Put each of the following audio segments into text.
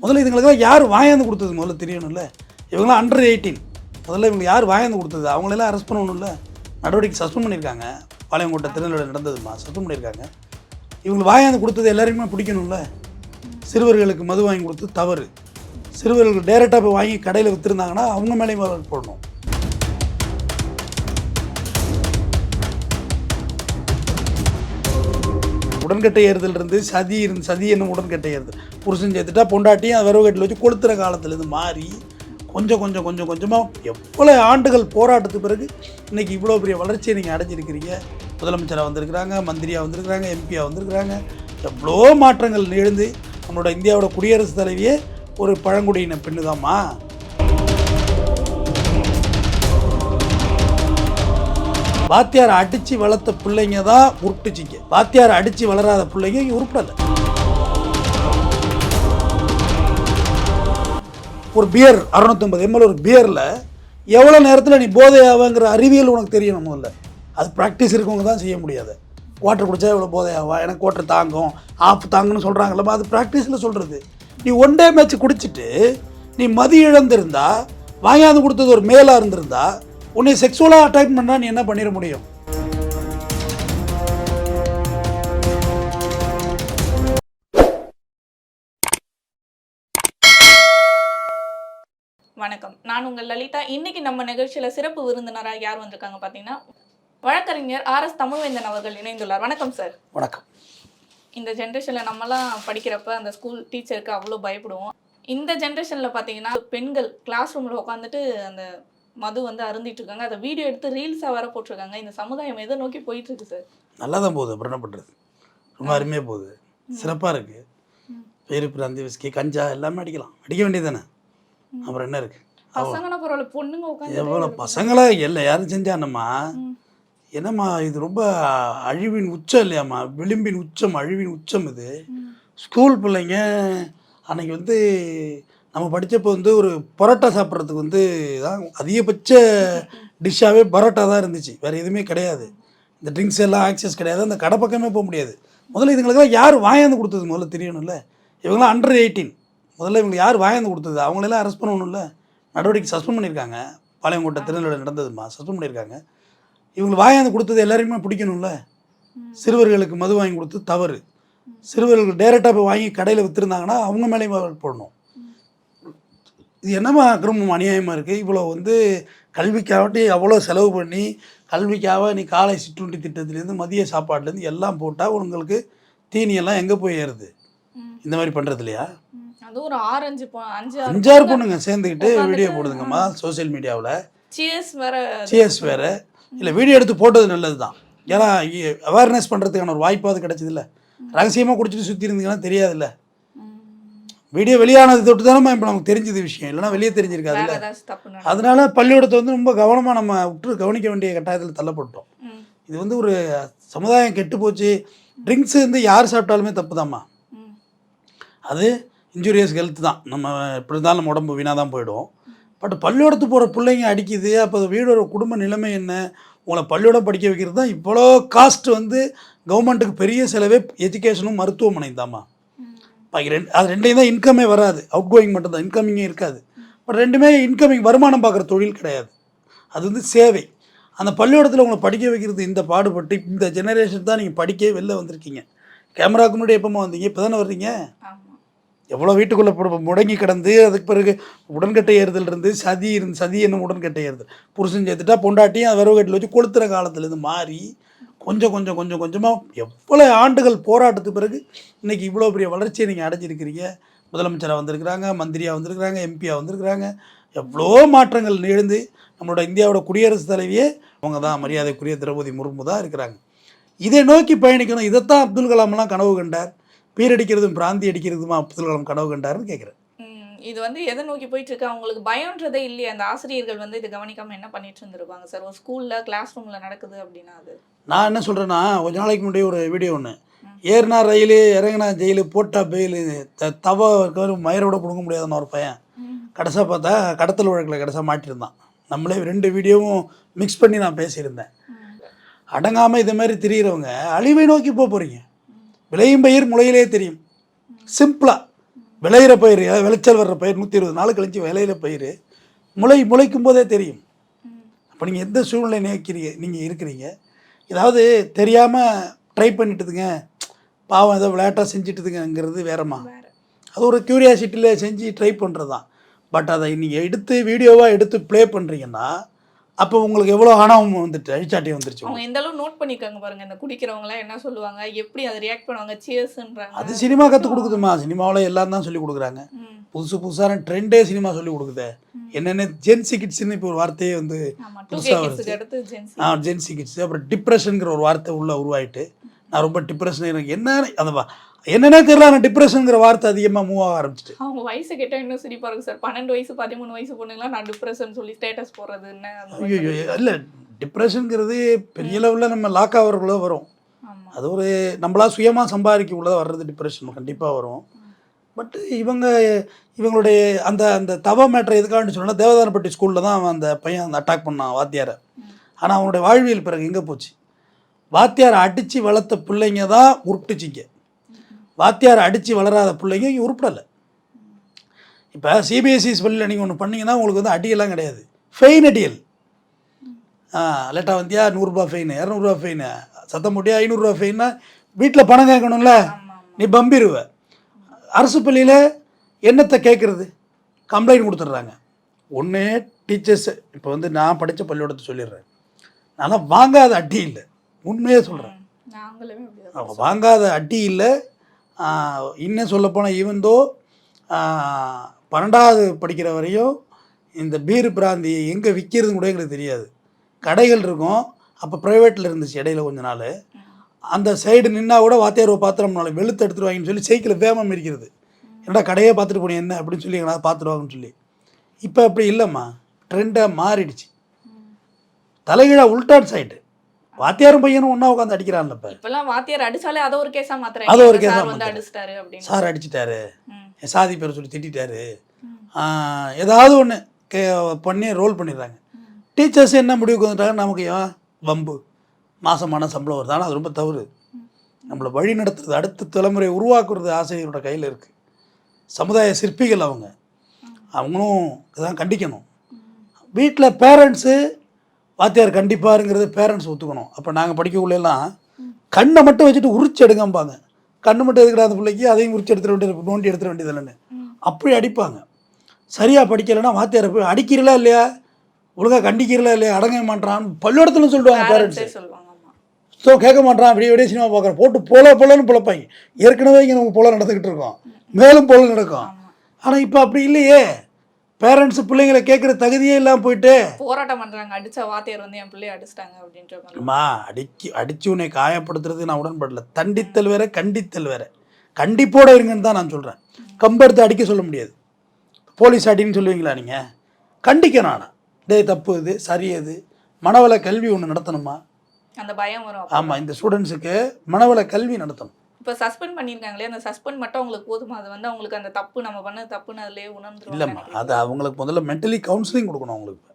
முதல்ல இதுங்களுக்கெல்லாம் யார் வாயாந்து கொடுத்தது முதல்ல தெரியணும்ல. இவங்களாம் அண்டர் 18. முதல்ல இவங்க யார் வாயாந்து கொடுத்தது, அவங்களெல்லாம் அரெஸ்ட் பண்ணணும்ல. நடவடிக்கை சஸ்பெண்ட் பண்ணியிருக்காங்க. பாளையங்கோட்டை திருநெல்வேலி நடந்ததுமா சஸ்பெண்ட் பண்ணியிருக்காங்க. இவங்க வாயாந்து கொடுத்தது எல்லாருக்குமே பிடிக்கணும்ல. சிறுவர்களுக்கு மது வாங்கி கொடுத்து தவறு. சிறுவர்கள் டைரெக்டாக போய் வாங்கி கடையில் விற்றுருந்தாங்கன்னா அவங்க மேலேயும் வழக்கு போடணும். உடன்கட்டை ஏறுதல் இருந்து சதி என்னும் உடன்கட்டை ஏறுதல். புருஷன் சேர்த்துட்டா பொண்டாட்டியும் விரவு கட்டில் வச்சு கொளுத்துற காலத்துலேருந்து மாறி கொஞ்சமாக எவ்வளோ ஆண்டுகள் போராட்டத்துக்கு பிறகு இன்றைக்கி இவ்வளோ பெரிய வளர்ச்சியை நீங்கள் அடைஞ்சிருக்கிறீங்க. முதலமைச்சராக வந்திருக்கிறாங்க, மந்திரியாக வந்திருக்கிறாங்க, எம்பியாக வந்திருக்கிறாங்க. எவ்வளோ மாற்றங்கள் நிகழ்ந்து நம்மளோட இந்தியாவோட குடியரசுத் தலைவியே ஒரு பழங்குடியின பெண்ணு தாம்மா. வாத்தியாரை அடித்து வளர்த்த பிள்ளைங்க தான் உருட்டுச்சிங்க. வாத்தியாரை அடித்து வளராத பிள்ளைங்க இங்கே உருப்படலை. ஒரு பியர் 650 ml ஒரு பியரில் எவ்வளோ நேரத்தில் நீ போதையாவாங்கிற அறிவியல் உனக்கு தெரியணும் முதல்ல. அது ப்ராக்டிஸ் இருக்கவங்க தான் செய்ய முடியாது. வாட்டர் குடித்தா எவ்வளோ போதையாவா, எனக்கு வாட்டர் தாங்கும் ஆஃப் தாங்குன்னு சொல்கிறாங்களம்மா, அது ப்ராக்டிஸில் சொல்கிறது. நீ ஒன் டே மேட்ச் குடிச்சிட்டு நீ மதி இழந்திருந்தா, வாங்காந்து கொடுத்தது ஒரு மேலாக இருந்திருந்தா, உன்னை செக்ஸுவலாக அட்டாக் பண்ணால் நீ என்ன பண்ணிட முடியும்? வணக்கம், நான் உங்கள் லலிதா. இன்னைக்கு நம்ம நிகழ்ச்சியில் சிறப்பு விருந்தினராக யார் வந்திருக்காங்க பார்த்தீங்கன்னா, வழக்கறிஞர் ஆர்.எஸ். தமிழ்வேந்தன் அவர்கள் இணைந்துள்ளார். வணக்கம் சார். வணக்கம். இந்த ஜென்ரேஷனில் நம்மலாம் படிக்கிறப்ப அந்த ஸ்கூல் டீச்சருக்கு அவ்வளோ பயப்படுவோம். இந்த ஜென்ரேஷனில் பார்த்தீங்கன்னா பெண்கள் கிளாஸ் ரூமில் உட்காந்துட்டு அந்த மது அருந்திட்டு இருக்காங்க. அதை வீடியோ எடுத்து ரீல்ஸாக வர போட்டிருக்காங்க. இந்த சமுதாயம் எதை நோக்கி போயிட்டு இருக்கு சார்? நல்லா தான் போகுது. அப்புறம் என்ன பண்ணுறது, ரொம்ப அருமையாக போகுது, சிறப்பாக இருக்குது. பேரு பிராந்தி விஸ்கி கஞ்சா எல்லாமே அடிக்க வேண்டியது தானே. அப்புறம் என்ன இருக்குது? பசங்கன்னா பரவாயில்ல, பொண்ணுங்க உட்காந்து எவ்வளோ பசங்களாக இல்லை யாரும் செஞ்சானம்மா. என்னம்மா இது ரொம்ப அழிவின் உச்சம் இல்லையாம்மா, விளிம்பின் உச்சம், அழிவின் உச்சம் இது. ஸ்கூல் பிள்ளைங்க அன்றைக்கி நம்ம படித்தப்போ ஒரு பரோட்டா சாப்பிட்றதுக்கு தான் அதிகபட்ச டிஷ்ஷாகவே பரோட்டா தான் இருந்துச்சு. வேறு எதுவுமே கிடையாது. இந்த ட்ரிங்க்ஸ் எல்லாம் ஆக்சஸ் கிடையாது. அந்த கடை பக்கமே போக முடியாது. முதல்ல இதுங்களுக்கெல்லாம் யார் வாயாந்து கொடுத்தது முதல்ல தெரியணும்ல. இவங்களாம் அண்டர் 18. முதல்ல இவங்க யார் வாயாந்து கொடுத்தது, அவங்களெல்லாம் அரெஸ்ட் பண்ணணும்ல. நடவடிக்கை சஸ்பெண்ட் பண்ணியிருக்காங்க. பாளையங்கோட்டை திருநெல்வேலி நடந்ததுமா சஸ்பெண்ட் பண்ணியிருக்காங்க. இவங்க வாயாந்து கொடுத்தது எல்லாருக்குமே பிடிக்கணும்ல. சிறுவர்களுக்கு மது வாங்கி கொடுத்து தவறு. சிறுவர்கள் டைரெக்டாக போய் வாங்கி கடையில் விற்றுருந்தாங்கன்னா அவங்க மேலேயும் வழக்கு போடணும். இது என்னம்மா அக்கிரமம், அநியாயமாக இருக்குது. இவ்வளோ கல்விக்காகட்டி அவ்வளோ செலவு பண்ணி கல்விக்காக நீ காலை சிற்றுண்டி திட்டத்துலேருந்து மதிய சாப்பாடுலேருந்து எல்லாம் போட்டால் உங்களுக்கு தீனியெல்லாம் எங்கே போய் ஏறுது? இந்த மாதிரி பண்ணுறது இல்லையா? அது ஒரு 5-6 பொண்ணுங்க சேர்ந்துக்கிட்டு வீடியோ போடுதுங்கம்மா சோசியல் மீடியாவில். சிஎஸ் வேறு இல்லை, வீடியோ எடுத்து போட்டது நல்லது தான். ஏன்னா அவேர்னஸ் பண்ணுறதுக்கான ஒரு வாய்ப்பாவது கிடச்சிதில்ல. ரகசியமாக குடிச்சிட்டு சுற்றி இருந்தீங்கன்னா தெரியாதுல்ல. வீடியோ வெளியானது தொட்டு தானே இப்போ நமக்கு தெரிஞ்சது விஷயம், இல்லைனா வெளியே தெரிஞ்சிருக்காதுல்ல. அதனால பள்ளிக்கூடத்தை ரொம்ப கவனமாக நம்ம விட்டு கவனிக்க வேண்டிய கட்டாயத்தில் தள்ளப்பட்டோம். இது ஒரு சமுதாயம் கெட்டு போச்சு. ட்ரிங்க்ஸு யார் சாப்பிட்டாலுமே தப்பு தாம்மா. அது இன்ஜூரியஸ் ஹெல்த் தான். நம்ம எப்படி இருந்தாலும் நம்ம உடம்பு வீணாக தான் போயிடும். பட் பள்ளிக்கூடத்துக்கு போகிற பிள்ளைங்க அடிக்குது. அப்போ வீடோட குடும்ப நிலைமை என்ன? உங்களை பள்ளிக்கூடம் படிக்க வைக்கிறது தான் இவ்வளோ காஸ்ட். கவர்மெண்ட்டுக்கு பெரிய செலவே எஜுகேஷனும் மருத்துவமனை தாம்மா. அது ரெண்டையும் தான் இன்கமே வராது. அவுட் கோயிங் மட்டும்தான், இன்கமிங்கே இருக்காது. பட் ரெண்டுமே இன்கமிங், வருமானம் பார்க்குற தொழில் கிடையாது. அது சேவை. அந்த பள்ளிக்கூடத்தில் உங்களை படிக்க வைக்கிறது இந்த பாடுபட்டு இந்த ஜெனரேஷன் தான் நீங்கள் படிக்க வெளில வந்திருக்கீங்க. கேமராவுக்கு முன்னாடி எப்போமா வந்தீங்க? இப்போ தானே வர்றீங்க. எவ்வளோ வீட்டுக்குள்ளே முடங்கி கிடந்து அதுக்கு பிறகு உடன்கட்டை ஏறுதல் இருந்து சதி என்னும் உடன்கட்டை ஏறுதல். புருஷன் சேர்த்துட்டா பொண்டாட்டியும் விரவு கட்டில் வச்சு கொளுத்துற காலத்துலேருந்து மாறி கொஞ்சமாக எவ்வளோ ஆண்டுகள் போராட்டத்துக்கு பிறகு இன்றைக்கி இவ்வளோ பெரிய வளர்ச்சியை நீங்கள் அடைஞ்சிருக்கிறீங்க. முதலமைச்சராக வந்திருக்கிறாங்க, மந்திரியாக வந்திருக்கிறாங்க, எம்பியாக வந்திருக்கிறாங்க. எவ்வளோ மாற்றங்கள் நிகழ்ந்து நம்மளோட இந்தியாவோட குடியரசுத் தலைவியே அவங்க தான், மரியாதைக்குரிய திரௌபதி முர்மு தான் இருக்கிறாங்க. இதை நோக்கி பயணிக்கணும். இதைத்தான் அப்துல் கலாம்லாம் கனவு கண்டார். பீரடிக்கிறதும் பிராந்தி அடிக்கிறதுமா அப்துல் கலாம் கனவு கண்டார்னு கேட்குறேன். இது எதை நோக்கி போயிட்டு இருக்கு? அவங்களுக்கு பயம்ன்றதே இல்லையா? அந்த ஆசிரியர்கள் இது கவனிக்காமல் என்ன பண்ணிட்டு இருந்திருப்பாங்க சார்? ஒரு ஸ்கூலில் கிளாஸ் ரூமில் நடக்குது அப்படின்னா அது நான் என்ன சொல்கிறேன்னா, கொஞ்ச நாளைக்கு முன்னாடி ஒரு வீடியோ ஒன்று, ஏறினா ரயிலு இறங்கினா ஜெயிலு போட்டா பெயிலு தவ மயிரோட கொடுக்க முடியாதுன்னு ஒரு பையன் கடைசியாக பார்த்தா கடத்தல் வழக்கில் கடைசியாக மாட்டியிருந்தான். நம்மளே 2 வீடியோவும் மிக்ஸ் பண்ணி நான் பேசியிருந்தேன். அடங்காமல் இது மாதிரி திரியிறவங்க அழிவை நோக்கி போகிறீங்க. விளையும் பயிர் முளையிலே தெரியும். சிம்பிளாக விளையிற பயிர், விளைச்சல் வர்ற பயிர் 120 நாள் கழிச்சு விளையிற பயிர் முளைக்கும் போதே தெரியும். அப்போ நீங்கள் எந்த சூழ்நிலை நீங்கள் இருக்கிறீங்க, ஏதாவது தெரியாமல் ட்ரை பண்ணிட்டுதுங்க, பாவம் ஏதோ விளையாட்டாக செஞ்சுட்டுதுங்கிறது வேறம்மா. அது ஒரு க்யூரியாசிட்டியில் செஞ்சு ட்ரை பண்ணுறது தான். பட் அதை நீங்கள் எடுத்து வீடியோவாக எடுத்து ப்ளே பண்ணுறீங்கன்னா அப்போ உங்களுக்கு எவ்வளோ ஆணவம் வந்துட்டு அழிச்சாட்டி வந்துருச்சு. அவங்க எந்த அளவு நோட் பண்ணிக்காங்க பாருங்க, இந்த குடிக்கிறவங்களாம் என்ன சொல்லுவாங்க, எப்படி அதை ரியாக்ட் பண்ணுவாங்க, சியர்ஸ்ன்றாங்க. அது சினிமா கற்றுக் கொடுக்குதுமா, சினிமாவில் எல்லாம் தான் சொல்லி கொடுக்குறாங்க. புதுசான ட்ரெண்டே சினிமா சொல்லி கொடுக்குது. என்னென்ன ஜென்சி கிட்ஸ்ன்னு இப்போ ஒரு வார்த்தையே வந்து புதுசாக வருது. Gen Z kids. அப்புறம் டிப்ரெஷனுங்கிற ஒரு வார்த்தை உள்ள உருவாயிட்டு நான் ரொம்ப டிப்ரெஷன், எனக்கு என்னன்னே தெரியல, ஆனால் டிப்ரெஷனுங்கிற வார்த்தை அதிகமாக மூவ் ஆக ஆரம்பிச்சிட்டு. அவங்க வயசு கேட்டால் இன்னும் சிரிப்பாக இருக்கும் சார். 12 வயசு 13 வயசு பொண்ணுங்களாம் நான் டிப்ரெஷன் சொல்லி ஸ்டேட்டஸ் போடுறது என்ன. ஐயோ இல்லை, டிப்ரெஷனுங்கிறது பெரிய லெவலில் நம்ம லாக் ஆகிறக்குள்ள வரும். அது ஒரு நம்மளா சுயமாக சம்பாதிக்க உள்ளதாக வர்றது டிப்ரெஷன் கண்டிப்பாக வரும். பட் இவங்களுடைய அந்த அந்த தவ மேட்டரை எதுக்காக சொன்னால், தேவதானப்பட்டி ஸ்கூலில் தான் அவன் அந்த பையன் அந்த அட்டாக் பண்ணான் வாத்தியாரை. ஆனால் அவனுடைய வாழ்வியல் பிறகு எங்கே போச்சு? வாத்தியாரை அடித்து வளர்த்த பிள்ளைங்க தான் உருட்டுச்சிங்க. வாத்தியாரை அடித்து வளராத பிள்ளைங்க இங்கே உருப்படலை. இப்போ சிபிஎஸ்சி பள்ளியில் நீங்கள் ஒன்று பண்ணிங்கன்னா உங்களுக்கு வந்து அடியெல்லாம் கிடையாது, ஃபெயின் அடியல். லேட்டாக வந்தியா 100 ரூபா ஃபெயின், 200 ரூபா ஃபெயின், சத்தம் போட்டியா 500 ரூபா ஃபெயின்னா வீட்டில் பணம் கேட்கணும்ல, நீ பம்பிடுவ. அரசு பள்ளியில் என்னத்தை கேட்குறது? கம்ப்ளைண்ட் கொடுத்துட்றாங்க. ஒன்று டீச்சர்ஸ், இப்போ வந்து நான் படித்த பள்ளியோடத்தை சொல்லிடுறேன், நான் வாங்காத அடி இல்லை, உண்மையே சொல்கிறேன், வாங்காத அடி இல்லை. இன்னும் சொல்லப்போனால் ஈவந்தோ 12வது படிக்கிற வரையும் இந்த பீர் பிராந்தி எங்கே விற்கிறதுன்னு கூட எங்களுக்கு தெரியாது. கடைகள் இருக்கும், அப்போ ப்ரைவேட்டில் இருந்துச்சு இடையில கொஞ்ச நாள். அந்த சைடு நின்னா கூட வாத்தியார் பாத்திரம்னால வெளுத்து எடுத்துருவாங்கன்னு சொல்லி சைக்கிள் வேகமாக இருக்கிறது. என்னடா கடையே பார்த்துட்டு போனேன் என்ன அப்படின்னு சொல்லி எங்களால் பார்த்துருவாங்கன்னு சொல்லி. இப்போ அப்படி இல்லைம்மா, ட்ரெண்டாக மாறிடுச்சு, தலைகீழாக உல்டான் சைடு. வாத்தியாரும் பையனும் ஒன்றா உட்காந்து அடிக்கிறான்ல. இப்போ இப்போலாம் வாத்தியார் அடிச்சாலே அதை ஒரு கேஸாக மாத்திரம், அதை ஒரு கேஸாக வந்து அடிச்சிட்டாரு அப்படின்னு, சார் அடிச்சிட்டாரு, சாதி பேரை சொல்லி திட்டாரு, ஏதாவது ஒன்று பண்ணி ரோல் பண்ணிடுறாங்க. டீச்சர்ஸ் என்ன முடிவுக்கு வந்துட்டாங்க, நமக்கு ஏன் வம்பு, மாதமான சம்பளம் வருது. ஆனால் அது ரொம்ப தவறு. நம்மளை வழி நடத்துறது, அடுத்த தலைமுறையை உருவாக்குறது ஆசிரியரோட கையில் இருக்குது. சமுதாய சிற்பிகள் அவங்களும் இதான் கண்டிக்கணும். வீட்டில் பேரண்ட்ஸு வாத்தியார் கண்டிப்பாருங்கிறது பேரண்ட்ஸ் ஒத்துக்கணும். அப்போ நாங்கள் படிக்கக்குள்ளெல்லாம் கண்ணை மட்டும் வச்சுட்டு உரிச்சு எடுங்கம்பாங்க. கண்ணு மட்டும் எதுக்கிற அந்த பிள்ளைக்கு, அதையும் உரிச்சு எடுத்துட வேண்டியது, நோண்டி எடுத்துட வேண்டியது இல்லைன்னு அப்படி அடிப்பாங்க. சரியாக படிக்கலைன்னா வாத்தியாரை போய் அடிக்கிறீங்களா இல்லையா, ஒழுங்காக கண்டிக்கிறீங்களா இல்லையா, அடங்க மாட்டான்னு பள்ளிக்கூடத்துல சொல்லுவாங்க பேரண்ட்ஸு. ஸோ கேட்க மாட்டான், விடிய சினிமா பார்க்குறேன் போட்டு போலன்னு பிழைப்பாங்க. ஏற்கனவே இங்கே நம்ம போல நடந்துக்கிட்டு இருக்கோம், மேலும் போல நடக்கும். ஆனால் இப்போ அப்படி இல்லையே, பேரண்ட்ஸ் பிள்ளைங்களை கேட்குற தகுதியே இல்லாமல் போயிட்டு போராட்டம் பண்ணுறாங்க. அடித்த வாத்தியார் வந்து என் பிள்ளைய அடிச்சிட்டாங்க அப்படின்ற மாதிரி. அம்மா அடித்து உன்னை காயப்படுத்துறது நான் உடன்படல. தண்டித்தல் வேற, கண்டித்தல் வேற. கண்டிப்போடு இருங்கன்னு தான் நான் சொல்கிறேன். கம்பெடுத்து அடிக்க சொல்ல முடியாது. போலீஸ் அடின்னு சொல்லுவீங்களா நீங்கள்? கண்டிக்கணும். ஆனால் டே தப்பு, இது சரி, அது மனவள கல்வி ஒன்று நடத்தணுமா, அந்த பயம் வரும். ஆமாம், இந்த ஸ்டூடெண்ட்ஸுக்கு மனவள கல்வி நடத்தணும். இப்போ சஸ்பெண்ட் பண்ணியிருக்காங்களே, அந்த சஸ்பெண்ட் மட்டும் அவங்களுக்கு போதுமா? அது வந்து அவங்களுக்கு அந்த தப்பு, நம்ம பண்ணது தப்புன்னு அதிலே உணர்ந்துரும். இல்லைம்மா, அது அவங்களுக்கு முதல்ல மென்டலி கவுன்சிலிங் கொடுக்கணும் அவங்களுக்கு.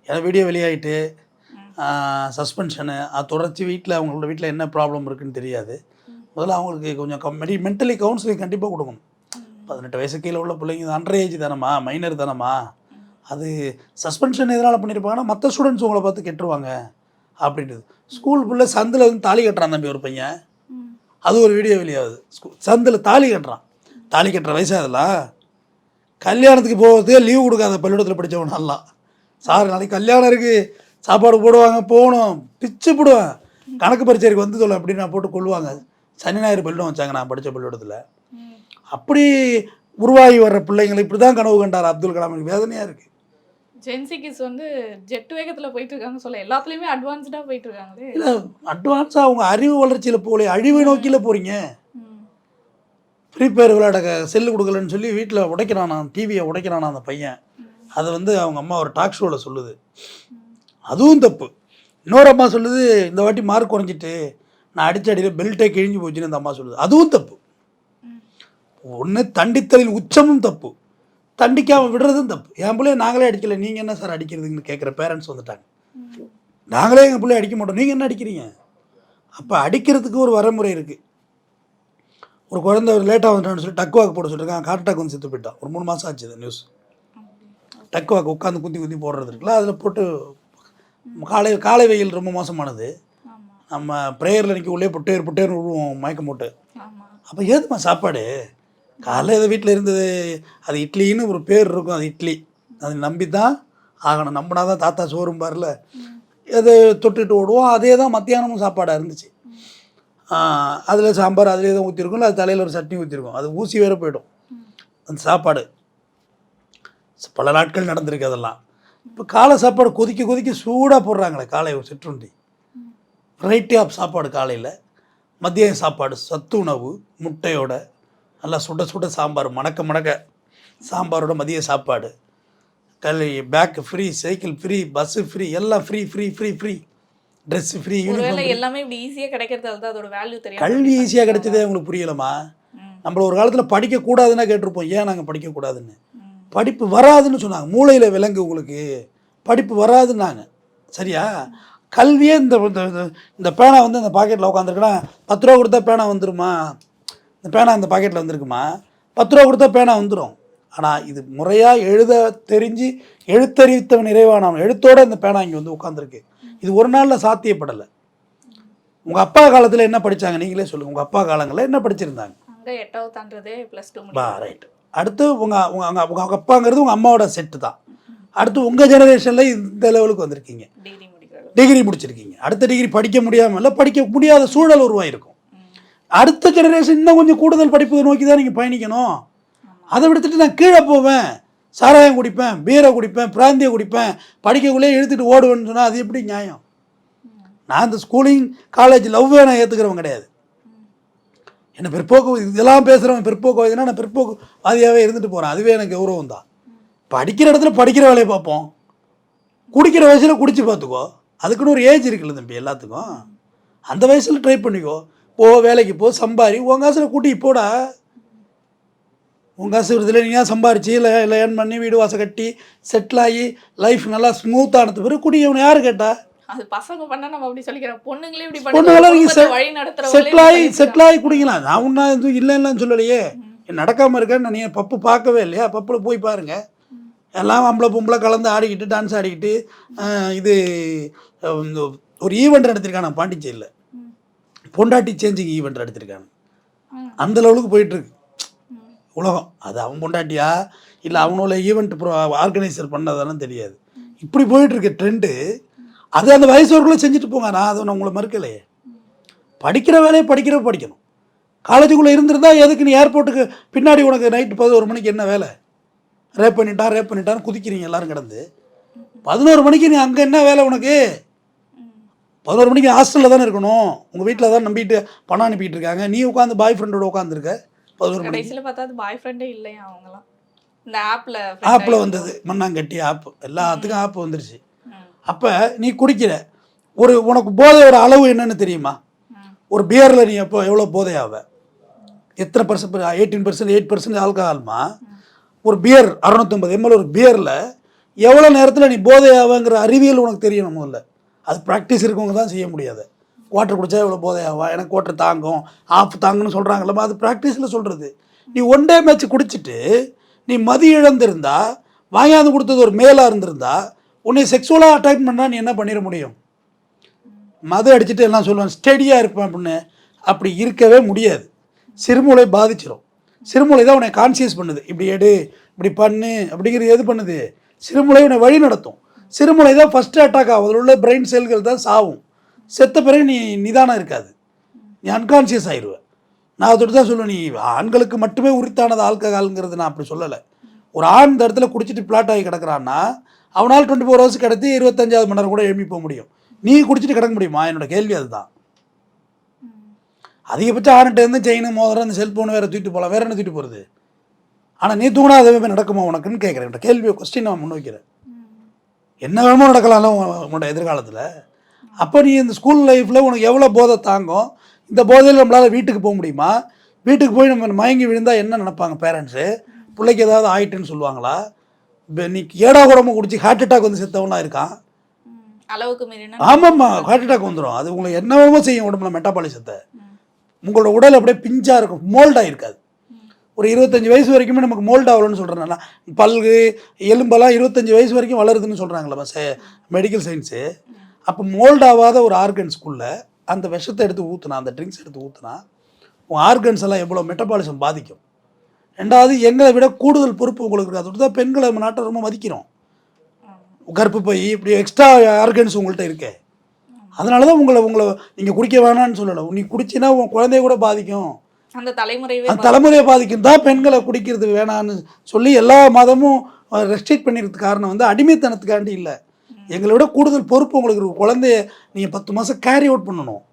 ஏன்னா வீடியோ வெளியாகிட்டு சஸ்பென்ஷனு, அது தொடர்ச்சி வீட்டில் அவங்களோட வீட்டில் என்ன ப்ராப்ளம் இருக்குதுன்னு தெரியாது. முதல்ல அவங்களுக்கு கொஞ்சம் மென்டலி கவுன்சிலிங் கண்டிப்பாக கொடுக்கணும். 18 வயசு கீழே உள்ள பிள்ளைங்க அண்டர் ஏஜ் தானம்மா, மைனர் தானம்மா. அது சஸ்பென்ஷன் எதனால் பண்ணியிருப்பாங்கன்னா மற்ற ஸ்டூடெண்ட்ஸ் உங்களை பார்த்து கெட்டுருவாங்க அப்படின்றது. ஸ்கூல் பிள்ளை சந்தில் வந்து தாலி கட்டுறான் தம்பி ஒரு பையன், அது ஒரு வீடியோ வெளியாகுது. சந்தில் தாலி கட்டுறான். தாலி கட்டுற வயசு அதெல்லாம். கல்யாணத்துக்கு போகிறதுக்கே லீவு கொடுக்காத பள்ளிக்கூடத்தில் படித்தவன் நல்லா, சார் நாளைக்கு கல்யாணம் இருக்குது, சாப்பாடு போடுவாங்க, போகணும், பிச்சு போடுவேன், கணக்கு பரிச்சைக்கு வந்து சொல்ல அப்படின்னு நான் போட்டு கொள்வாங்க. சனி ஞாயிறு பள்ளிடம் வச்சாங்க நான் படித்த பள்ளிக்கூடத்தில். அப்படி உருவாகி வர்ற பிள்ளைங்களை இப்படி தான் கனவு கண்டார் அப்துல் கலாம். எனக்கு வேதனையாக இருக்குது. ஜென்சிக்கிஸ் வந்து ஜெட் வேகத்தில் போயிட்டு இருக்காங்க சொல்ல, எல்லாத்துலேயுமே அட்வான்ஸ்டாக போயிட்டு இருக்காங்களே. இல்லை, அட்வான்ஸாக அவங்க அறிவு வளர்ச்சியில் போகல, அழிவு நோக்கியில் போகிறீங்க. ஃப்ரீ ஃபயர் விளையாட செல்லு கொடுக்கலன்னு சொல்லி வீட்டில் உடைக்கிறானா, டிவியை உடைக்கிறானா அந்த பையன். அதை வந்து அவங்க அம்மா ஒரு டாக் ஷோவில் சொல்லுது, அதுவும் தப்பு. இன்னொரு அம்மா சொல்லுது, இந்த வாட்டி மார்க் குறைஞ்சிட்டு நான் அடித்த அடியில் பெல்ட்டே கிழிஞ்சு போச்சுன்னு அந்த அம்மா சொல்லுது, அதுவும் தப்பு. ஒன்று தண்டித்தலின் உச்சமும் தப்பு, தண்டிக்காமல் விடுறதும் தப்பு. என் பிள்ளைய நாங்களே அடிக்கலை, நீங்கள் என்ன சார் அடிக்கிறதுன்னு கேட்குற பேரண்ட்ஸ் வந்துட்டாங்க. நாங்களே எங்கள் பிள்ளைய அடிக்க மாட்டோம், நீங்கள் என்ன அடிக்கிறீங்க? அப்போ அடிக்கிறதுக்கு ஒரு வரமுறை இருக்குது. ஒரு குழந்தை ஒரு லேட்டாக வந்துட்டான்னு சொல்லி டக்கு வாக்கு போட சொல்லியிருக்காங்க, ஹார்ட் அட்டாக் வந்து செத்து போயிட்டான். ஒரு 3 மாதம் ஆச்சு நியூஸ். டக்கு வாக்கு உட்காந்து குந்தி குந்தி போடுறது இருக்குல்ல, அதில் போட்டு காலை வெயில் ரொம்ப மோசமானது. நம்ம ப்ரேயரில் நிற்க உள்ளே புட்டேர்னு விழுவோம் மயக்கம் போட்டு. அப்போ ஏதுமா சாப்பாடு காலையில் இதை வீட்டில் இருந்தது, அது இட்லின்னு ஒரு பேர் இருக்கும், அது இட்லி, அதை நம்பி தான் ஆகணும். நம்பினா தான் தாத்தா சோறும்பார்ல, அதை தொட்டுட்டு ஓடுவோம். அதே தான் மத்தியானமும் சாப்பாடாக இருந்துச்சு. அதில் சாம்பார் அதிலே தான் ஊற்றிருக்கும், அது தலையில் ஒரு சட்னி ஊற்றிருக்கும், அது ஊசி வேறு போயிடும் அந்த சாப்பாடு. பல நாட்கள் நடந்திருக்கு அதெல்லாம். இப்போ காலை சாப்பாடு கொதிக்க கொதிக்க சூடாக போடுறாங்களே, காலை ஒரு சிற்றுண்டி, வெரைட்டி ஆஃப் சாப்பாடு காலையில். மதிய சாப்பாடு சத்து உணவு முட்டையோட நல்லா சுட சுட சாம்பார், மணக்க சாம்பாரோட மதிய சாப்பாடு. கல்வி bag free, cycle free, bus free, எல்லாம் free free free free, dress free, uniform. எல்லாமே இப்படி ஈஸியாக கிடைக்கிறதால தான் அதோட வேல்யூ தெரியும். கல்வி ஈஸியாக கிடைச்சதே உங்களுக்கு புரியலமா? நம்மள ஒரு காலத்தில் படிக்கக்கூடாதுன்னா கேட்டிருப்போம், ஏன் நாங்கள் படிக்கக்கூடாதுன்னு. படிப்பு வராதுன்னு சொன்னாங்க, மூளையில் விலங்கு உங்களுக்கு படிப்பு வராதுன்னாங்க. சரியா? கல்வியே இந்த பேனா வந்து அந்த பாக்கெட்டில் உட்காந்துருக்குன்னா 10 ரூபா கொடுத்தா பேனா வந்துடுமா? இந்த பேனா இந்த பாக்கெட்டில் வந்துருக்குமா? 10 ரூபா கொடுத்தா பேனா வந்துடும். ஆனால் இது முறையாக எழுத தெரிஞ்சு எழுத்தறிவித்தவன் இறைவானவன், எழுத்தோடு இந்த பேனா இங்கே வந்து உட்காந்துருக்கு. இது ஒரு நாளில் சாத்தியப்படலை. உங்கள் அப்பா காலத்தில் என்ன படித்தாங்க நீங்களே சொல்லுங்கள். உங்கள் அப்பா காலங்களில் என்ன படிச்சிருந்தாங்க? அங்கே 8வது தாண்டதே +2. ரைட். அடுத்து உங்கள் அப்பாங்கிறது உங்கள் அம்மாவோட செட்டு தான். அடுத்து உங்கள் ஜெனரேஷனில் இந்த லெவலுக்கு வந்திருக்கீங்க, டிகிரி முடிச்சிருக்கீங்க. அடுத்த டிகிரி படிக்க முடியாமல் இல்லை, படிக்க முடியாத சூழல் உருவாயிருக்கும். அடுத்த ஜெனரேஷன் இன்னும் கொஞ்சம் கூடுதல் படிப்பு நோக்கி தான் நீங்கள் பயணிக்கணும். அதை விடுத்துட்டு நான் கீழே போவேன், சாராயம் குடிப்பேன், பீரை குடிப்பேன், பிராந்திய குடிப்பேன், படிக்கக்குள்ளே எழுத்துட்டு ஓடுவேன்னு சொன்னால் அது எப்படி நியாயம்? நான் இந்த ஸ்கூலிங் காலேஜ் லவ்வே நான் ஏற்றுக்கிறவன் கிடையாது. என்ன பிற்போக்கு இதெல்லாம் பேசுகிறவன் பிற்போக்கு வாதினா நான் பிற்போக்கு வாதியாகவே இருந்துட்டு போகிறேன், அதுவே எனக்கு கௌரவம் தான். படிக்கிற இடத்துல படிக்கிற வேலையை பார்ப்போம், குடிக்கிற வயசில் குடிச்சு பார்த்துக்கோ. அதுக்குன்னு ஒரு ஏஜ் இருக்குல்ல தம்பி எல்லாத்துக்கும். அந்த வயசில் ட்ரை பண்ணிக்கோ, போ வேலைக்கு போ, சம்பாரி, உன் காசில் கூட்டி போடா. உங்கள் காசு விருதில் நீங்கள் சம்பாரிச்சு இல்லை ஏர்ன் பண்ணி வீடு வாசல் கட்டி செட்டில் ஆகி லைஃப் நல்லா ஸ்மூத்தானது பிறகு குடி. இவனை யார் கேட்டா? அது பசங்க பண்ணா நம்ம அப்படி சொல்லிக்கிறோம், பொண்ணுங்களே இப்படி பொண்ணுங்களாம் நீங்கள் செட்டில் ஆகி குடிக்கலாம். நான் ஒன்றா எதுவும் இல்லைன்னு சொல்லலையே, நடக்காமல் இருக்கேன்னு நான் பப்பு பார்க்கவே இல்லையா? பப்பில் போய் பாருங்கள், எல்லாம் ஆம்பளை பொம்பளை கலந்து ஆடிக்கிட்டு டான்ஸ் ஆடிக்கிட்டு. இது ஒரு ஈவெண்ட் நடத்திருக்காங்க பாண்டிச்சேரியில், பொண்டாட்டி சேஞ்சிங் ஈவெண்ட் நடத்திருக்காங்க. அந்த லெவலுக்கு போயிட்டுருக்கு உலகம். அது அவன் பொண்டாட்டியா இல்லை அவனோட ஈவெண்ட் ஆர்கனைசர் பண்ணதெல்லாம் தெரியாது. இப்படி போயிட்டுருக்கு ட்ரெண்டு. அது அந்த வயசு வரைக்குள்ளே செஞ்சுட்டு போங்க, நான் அதை நான் உங்களை மறுக்கலையே. படிக்கிற வேலையை படிக்கணும். காலேஜுக்குள்ளே இருந்திருந்தா எதுக்கு நீ ஏர்போர்ட்டுக்கு பின்னாடி உனக்கு நைட்டு 11 மணிக்கு என்ன வேலை? ரேப் பண்ணிட்டான்னு குதிக்கிறீங்க எல்லோரும் கிடந்து. 11 மணிக்கு நீ அங்கே என்ன வேலை உனக்கு? 11 மணிக்கு ஹாஸ்டலில் தானே இருக்கணும், உங்கள் வீட்டில் தான் நம்பிட்டு பணம் அனுப்பிட்டு இருக்காங்க. நீ உட்காந்து பாய் ஃப்ரெண்டோட உட்காந்துருக்க 11 மணிக்கு. கடைசியில் பார்த்தா பாய் ஃப்ரெண்டே இல்லையா அவங்களாம்? இந்த ஆப்பில் வந்தது மண்ணாங்கட்டி ஆப், எல்லாத்துக்கும் ஆப் வந்துருச்சு. அப்போ நீ குடிக்கிற உனக்கு போதையோட அளவு என்னன்னு தெரியுமா? ஒரு பியரில் நீ எப்போ எவ்வளோ போதையாவ? எத்தனை %? 18%, 8% ஆல்கஹால்மா. ஒரு பியர் 650 ml ஒரு பியரில் எவ்வளோ நேரத்தில் நீ போதையாவங்கிற அறிவியல் உனக்கு தெரியணும் முதல்ல. அது ப்ராக்டிஸ் இருக்கவங்க தான் செய்ய முடியாது. குவாட்டர் குடித்தா எவ்வளோ போதையாவா, எனக்கு குவாட்டர் தாங்கும் ஆஃப் தாங்குன்னு சொல்கிறாங்களா, அது ப்ராக்டிஸில் சொல்கிறது. நீ ஒன் டே மேட்ச் குடிச்சிட்டு நீ மதி இழந்திருந்தா, வாங்கியாந்து கொடுத்தது ஒரு மேலாக இருந்திருந்தா, உன்னை செக்ஸுவலாக அட்டாக் பண்ணால் நீ என்ன பண்ணிட முடியும்? மது அடிச்சுட்டு எல்லாம் சொல்லுவான் ஸ்டெடியாக இருப்பேன் அப்படின்னு. அப்படி இருக்கவே முடியாது. சிறுமூளை பாதிச்சிடும். சிறுமூளை தான் உன்னை கான்சியஸ் பண்ணுது, இப்படி எடு இப்படி பண்ணு அப்படிங்கிறது. எது பண்ணுது? சிறுமூளை உன்னை வழி நடத்தும். சிறுமூளை தான் ஃபஸ்ட்டு அட்டாக் ஆகும், அதில் உள்ள பிரெயின் செல்கள் தான் சாவும். செத்த பிறகு நீ நிதானம் இருக்காது, நீ அன்கான்சியஸ் ஆயிடுவேன். நான் அதோடு தான் சொல்லுவேன், நீ ஆண்களுக்கு மட்டுமே உரித்தானது ஆல்கஹால்ங்கிறது நான் அப்படி சொல்லலை. ஒரு ஆண் இந்த இடத்துல குடிச்சிட்டு பிளாட் ஆகி கிடக்கிறான்னா அவனால் 24 hours கிடத்தி 25வது மணி நேரம் கூட எழுப்பி போக முடியும். நீ குடிச்சிட்டு கிடக்க முடியுமா? என்னோட கேள்வி அதுதான். அதிகபட்சம் ஆண்கிட்டேருந்து செயின் மோதிரம் இந்த செல்ஃபோன் வேறு தூக்கிட்டு போகலாம், வேறு என்ன தூக்கிட்டு போகிறது? ஆனால் நீ தூங்கினா அதுவே நடக்குமா உனக்குன்னு கேட்குறேன். என்னோட கேள்வியை கொஸ்டின் நான் முன் வைக்கிறேன். என்ன வேணுமோ நடக்கலாம்ல உன்னோட எதிர்காலத்தில். அப்போ நீ இந்த ஸ்கூல் லைஃப்பில் உனக்கு எவ்வளோ போதை தாங்கும்? இந்த போதையில் நம்மளால் வீட்டுக்கு போக முடியுமா? வீட்டுக்கு போய் நம்ம மயங்கி விழுந்தால் என்ன நினைப்பாங்க பேரண்ட்ஸு? பிள்ளைக்கு ஏதாவது ஆயிட்டுன்னு சொல்லுவாங்களா? இப்போ நீ ஏடா கூடமாக குடிச்சு ஹார்ட் அட்டாக் வந்து செத்தவனா இருக்கான். அளவுக்கு மீறினா ஆமாம்மா, ஹார்ட் அட்டாக் வந்துடும். அது உங்களுக்கு என்ன வேணுமோ செய்யும் உடம்புல மெட்டாபாலிசத்தை. உங்களோட உடல் அப்படியே பிஞ்சாக இருக்கும், மோல்டாக இருக்காது. ஒரு 25 வயசு வரைக்குமே நமக்கு மோல்ட் ஆகலன்னு சொல்கிறேன்னா, பல்கு எலும்பெல்லாம் 25 வயசு வரைக்கும் வளருதுன்னு சொல்கிறாங்களா மெடிக்கல் சயின்ஸு. அப்போ மோல்ட் ஆகாத ஒரு ஆர்கன்ஸ்குள்ளே அந்த விஷத்தை எடுத்து ஊற்றுனா, அந்த ட்ரிங்க்ஸ் எடுத்து ஊற்றுனா உங்கள் ஆர்கன்ஸ் எல்லாம் எவ்வளோ மெட்டபாலிசம் பாதிக்கும். ரெண்டாவது, எங்களை விட கூடுதல் பொறுப்பு உங்களுக்கு இருக்குது. அதோட தான் பெண்களை நம்ம நாட்டை ரொம்ப மதிக்கிறோம். கர்ப்பு பை இப்படி எக்ஸ்ட்ரா ஆர்கன்ஸ் உங்கள்கிட்ட இருக்கே, அதனால தான் உங்களை நீங்கள் குடிக்க வேணான்னு சொல்லலை. நீ குடிச்சின்னா உன் குழந்தைய கூட பாதிக்கும், அந்த தலைமுறையை பாதிக்கும் தான் பெண்களை குடிக்கிறது வேணான்னு சொல்லி எல்லா மதமும் ரெஸ்ட்ரிக்ட் பண்ணிக்கிறதுக்கு காரணம் வந்து அடிமைத்தனத்துக்காண்டி இல்லை, எங்களை விட கூடுதல் பொறுப்பு உங்களுக்கு இருக்கும். குழந்தைய நீங்கள் 10 மாதம் கேரி அவுட் பண்ணணும்.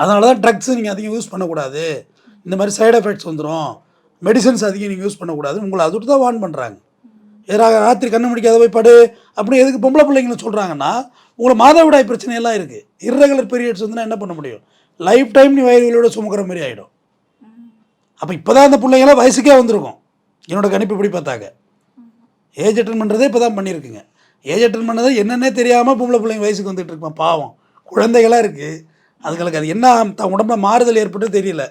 அதனால தான் ட்ரக்ஸ் நீங்கள் அதிகம் யூஸ் பண்ணக்கூடாது, இந்த மாதிரி சைடு எஃபெக்ட்ஸ் வந்துடும், மெடிசன்ஸ் அதிகம் நீங்கள் யூஸ் பண்ணக்கூடாது, உங்களை அதுட்டு தான் வார்ன் பண்ணுறாங்க. ஏதாவது ராத்திரி கண்ணு முடிக்காத போய் படு அப்படி எதுக்கு பொம்பளை பிள்ளைங்களை சொல்கிறாங்கன்னா, உங்களை மாதவிடாய் பிரச்சனையெல்லாம் இருக்குது. இர்ரெகுலர் பீரியட்ஸ் வந்துன்னா என்ன பண்ண முடியும், லைஃப் டைம் நீ வயிறுகளோட சுமக்கிற மாதிரி ஆகிடும். அப்போ இப்போ தான் அந்த பிள்ளைங்களாம் வயசுக்கே வந்திருக்கும். என்னோட கணிப்பு இப்படி பார்த்தாங்க, ஏஜ் அட்டன் பண்ணுறதே இப்போ தான் பண்ணியிருக்குங்க. ஏஜ் அட்டன் பண்ணதை என்னென்னே தெரியாமல் பொம்பளை பிள்ளைங்க வயசுக்கு வந்துட்டு இருப்பான். பாவம் குழந்தைகளாக இருக்குது, அதுங்களுக்கு அது என்ன உடம்புல மாறுதல் ஏற்பட்டு தெரியல.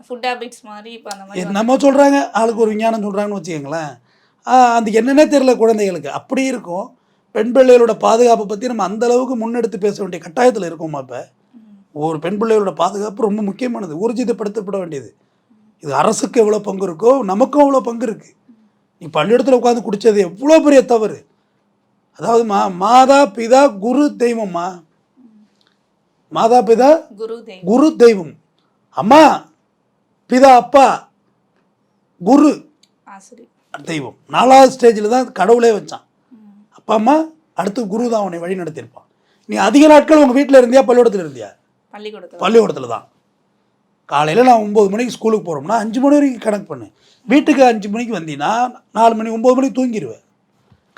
ஃபுட் ஹேபிட்ஸ் மாதிரி இப்போ அந்த மாதிரி நம்ம சொல்கிறாங்க, ஆளுக்கு ஒரு விஞ்ஞானம் சொல்கிறாங்கன்னு வச்சுக்கோங்களேன். அந்த என்னென்னே தெரியல குழந்தைகளுக்கு. அப்படி இருக்கும். பெண் பிள்ளைகளோட பாதுகாப்பை பற்றி நம்ம அந்தளவுக்கு முன்னெடுத்து பேச வேண்டிய கட்டாயத்தில் இருக்கோமா? இப்போ ஒரு பெண் பிள்ளைகளோட பாதுகாப்பு ரொம்ப முக்கியமானது, ஊர்ஜிதப்படுத்தப்பட வேண்டியது. இது அரசுக்கு எவ்வளோ பங்கு இருக்கோ நமக்கும் அவ்வளோ பங்கு இருக்குது. நீ பள்ளியிடத்தில் உட்காந்து குடித்தது எவ்வளோ பெரிய தவறு. அதாவது மாதா பிதா குரு தெய்வம்மா, மாதா பிதா குரு தெய்வம். அம்மா பிதா அப்பா குரு தெய்வம். 4வது ஸ்டேஜில் தான் கடவுளே வச்சான். அப்பா அம்மா அடுத்து குரு தான் உன்னை வழி நடத்தியிருப்பான். நீ அதிக நாட்கள் உங்கள் வீட்டில் இருந்தியா பள்ளிக்கூடத்தில் இருந்தியா? பள்ளிக்கூடத்தில் தான். காலையில் நான் 9 மணிக்கு ஸ்கூலுக்கு போகிறோம்னா 5 மணி வரைக்கும் கணக்கு பண்ணு. வீட்டுக்கு 5 மணிக்கு வந்தீங்கன்னா 4 மணி 9 மணிக்கு தூங்கிடுவேன்,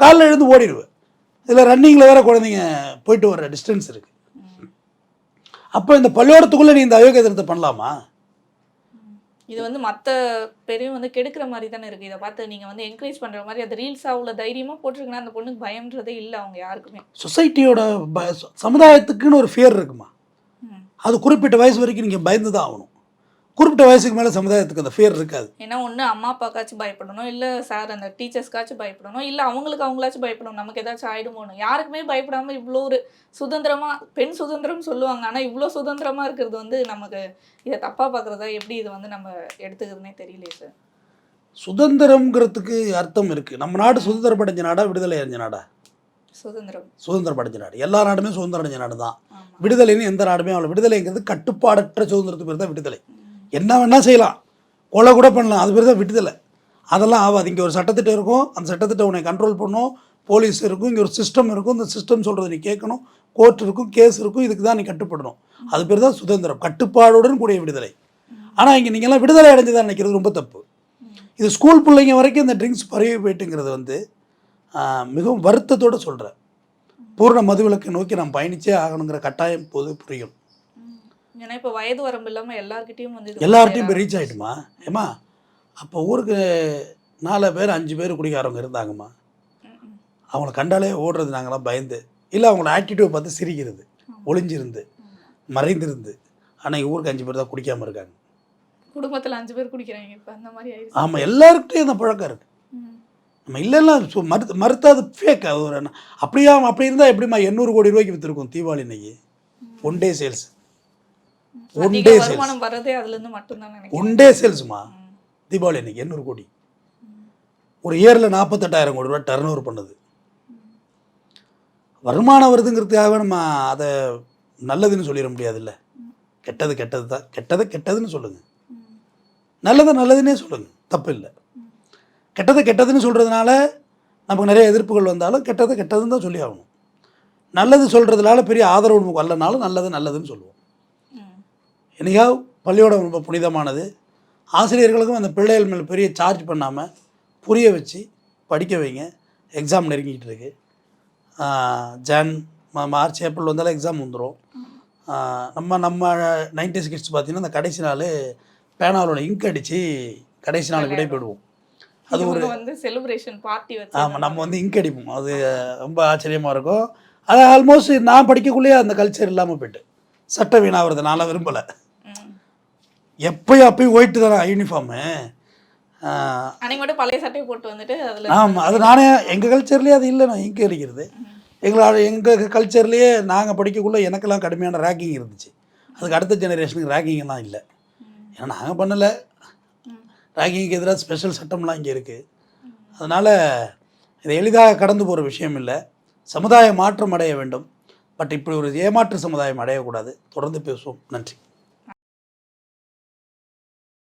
காலையில் எழுந்து ஓடிடுவேன். இதில் ரன்னிங்கில் வேறு குழந்தைங்க போயிட்டு வர்ற டிஸ்டன்ஸ் இருக்குது. அப்போ இந்த பள்ளிக்கூடத்துக்குள்ளே நீ இந்த அயோக்கியத்தனத்தை பண்ணலாமா? இது வந்து மற்ற பெரியும் வந்து கெடுக்கிற மாதிரி தானே இருக்குது. இதை பார்த்து நீங்கள் வந்து என்கரேஜ் பண்ணுற மாதிரி அது ரீல்ஸாக உள்ள தைரியமாக போட்டிருக்குன்னா அந்த பொண்ணுக்கு பயம்ன்றதே இல்லை அவங்க யாருக்குமே. சொசைட்டியோட சமுதாயத்துக்குன்னு ஒரு ஃபியர் இருக்குமா? அது குறிப்பிட்ட வயசு வரைக்கும் நீங்கள் பயந்து தான் ஆகணும். குறிப்பிட்ட வயசுக்கு மேலே சமுதாயத்துக்கு அந்த ஃபியர் இருக்காது. ஏன்னா ஒன்று அம்மா அப்பாக்காச்சும் பயப்படணும், இல்லை சார் அந்த டீச்சர்ஸ்க்காச்சும் பயப்படணும், இல்லை அவங்களாச்சும் பயப்படணும், நமக்கு ஏதாச்சும் ஆகிடுமோன்னு. யாருக்குமே பயப்படாமல் இவ்வளோ ஒரு சுதந்திரமாக, பெண் சுதந்திரம் சொல்லுவாங்க, ஆனால் இவ்வளோ சுதந்திரமாக இருக்கிறது வந்து நமக்கு இதை தப்பாக பார்க்குறதா எப்படி இதை வந்து நம்ம எடுத்துக்கிறதுனே தெரியலையே சார். சுதந்திரம்ங்கிறதுக்கு அர்த்தம் இருக்குது. நம்ம நாடு சுதந்திரம் அடைஞ்ச நாடா விடுதலை அடைஞ்ச நாடா? சுதந்திரம் அடைஞ்ச நாடு. எல்லா நாடுமே சுதந்திரம் அடைஞ்ச நாடு தான். விடுதலைன்னு எந்த நாடுமே அவ்வளோ. விடுதலைங்கிறது கட்டுப்பாடற்ற சுதந்திரத்துக்கு பேர் தான் விடுதலை. என்ன வேணால் செய்யலாம், கொலை கூட பண்ணலாம், அது பேர் தான் விடுதலை. அதெல்லாம் ஆகாது. இங்கே ஒரு சட்டத்திட்டம் இருக்கும், அந்த சட்டத்திட்டம் உன்னை கண்ட்ரோல் பண்ணும், போலீஸ் இருக்கும், இங்கே ஒரு சிஸ்டம் இருக்கும், இந்த சிஸ்டம் சொல்கிறத நீ கேட்கணும், கோர்ட் இருக்கும், கேஸ் இருக்கும், இதுக்கு தான் நீ கட்டுப்படணும். அது பேர் தான் சுதந்திரம், கட்டுப்பாடுடன் கூடிய விடுதலை. ஆனால் இங்கே நீங்கள்லாம் விடுதலை அடைஞ்சதான் நினைக்கிறது ரொம்ப தப்பு. இது ஸ்கூல் பிள்ளைங்க வரைக்கும் இந்த ட்ரிங்க்ஸ் பரவி போயிட்டுங்கிறது வந்து மிகவும் வருத்தத்தோடு சொல்கிறேன். பூர்ண மதுவிலக்கை நோக்கி நாம் பயணிச்சே ஆகணுங்கிற கட்டாயம் போது புரியும். ஏன்னா இப்போ வயது வரம்பு இல்லாமல் எல்லார்ட்டையும் இப்போ ரீச் ஆகிட்டுமா? ஏம்மா அப்போ ஊருக்கு 4 பேர் 5 பேர் குடிக்காரவங்க இருந்தாங்கம்மா, அவங்கள கண்டாலே ஓடுறது நாங்களாம் பயந்து, இல்லை அவங்கள ஆட்டிடியூட் பார்த்து சிரிக்கிறது, ஒளிஞ்சிருந்து மறைந்திருந்து. ஆனால் ஊருக்கு 5 பேர் தான் குடிக்காமல் இருக்காங்க. குடும்பத்தில் 5 பேர் குடிக்கிறாங்க இப்போ அந்த மாதிரி. ஆமாம், எல்லாருக்கிட்டையும் அந்த பழக்கம் இருக்குது. நம்ம இல்லைன்னா மறுத்தா அது ஃபேக். அது ஒரு அப்படி இருந்தால் எப்படிம்மா 800 கோடி ரூபாய்க்கு விற்றுருக்கோம் தீபாவளி இன்னைக்கு. ஒன் டே சேல்ஸ் தீபாவளி இன்னைக்கு 800 கோடி. ஒரு இயரில் 48,000 கோடி ரூபா டர்ன் ஓவர் பண்ணுது. வருமானம் வருதுங்கிறதுக்காக நம்ம அதை நல்லதுன்னு சொல்லிட முடியாதுல்ல. கெட்டது தான், கெட்டதுன்னு சொல்லுங்கள், நல்லதுன்னே சொல்லுங்கள், தப்பு இல்லை. கெட்டதுன்னு சொல்கிறதுனால நமக்கு நிறைய எதிர்ப்புகள் வந்தாலும் கெட்டதுன்னு தான் சொல்லி ஆகணும். நல்லது சொல்கிறதுனால பெரிய ஆதரவு நமக்கு வரலனாலும் நல்லதுன்னு சொல்லுவோம். என்னைக்காவது பள்ளியோடம் ரொம்ப புனிதமானது. ஆசிரியர்களுக்கும் அந்த பிள்ளைகள் மேலே பெரிய சார்ஜ் பண்ணாமல் புரிய வச்சு படிக்க வைங்க. எக்ஸாம் நெருங்கிக்கிட்டு இருக்கு. மார்ச் ஏப்ரல் வந்தாலும் எக்ஸாம் வந்துடும். நம்ம 90s கிட்ஸ் பார்த்திங்கன்னா அந்த கடைசி நாள் பேனாவோட இங்க் அடித்து கடைசி நாள் விடை போயிடுவோம். அது ஒரு செலிப்ரேஷன் பார்ட்டி வச்சு. ஆமாம், நம்ம வந்து இங்க் அடிப்போம். அது ரொம்ப ஆச்சரியமாக இருக்கும். அது ஆல்மோஸ்ட் நான் படிக்கக்குள்ளேயே அந்த கல்ச்சர் இல்லாமல் போய்ட்டு சட்ட வீணாகிறது நான் விரும்பலை. அப்பயும் ஒயிட்டு தானே யூனிஃபார்மு. அன்னைக்கு மட்டும் பழைய சட்டையை போட்டு வந்துட்டு அதில் ஆமாம், அது நானே எங்கள் கல்ச்சர்லேயே அது இல்லை. நான் இங்கே அடிக்கிறது எங்கள் கல்ச்சர்லேயே நாங்கள் படிக்கக்குள்ளே எனக்கெல்லாம் கடுமையான ரேக்கிங் இருந்துச்சு. அதுக்கு அடுத்த ஜெனரேஷனுக்கு ரேக்கிங்கெல்லாம் இல்லை. ஏன்னா நாங்கள் பண்ணலை. ரேக்கிங்க்கு எதிராக ஸ்பெஷல் சட்டம்லாம் இங்கே இருக்குது. அதனால் இது எளிதாக கடந்து போகிற விஷயம் இல்லை. சமுதாய மாற்றம் அடைய வேண்டும். பட் இப்படி ஒரு ஏமாற்று சமுதாயம் அடையக்கூடாது. தொடர்ந்து பேசுவோம். நன்றி.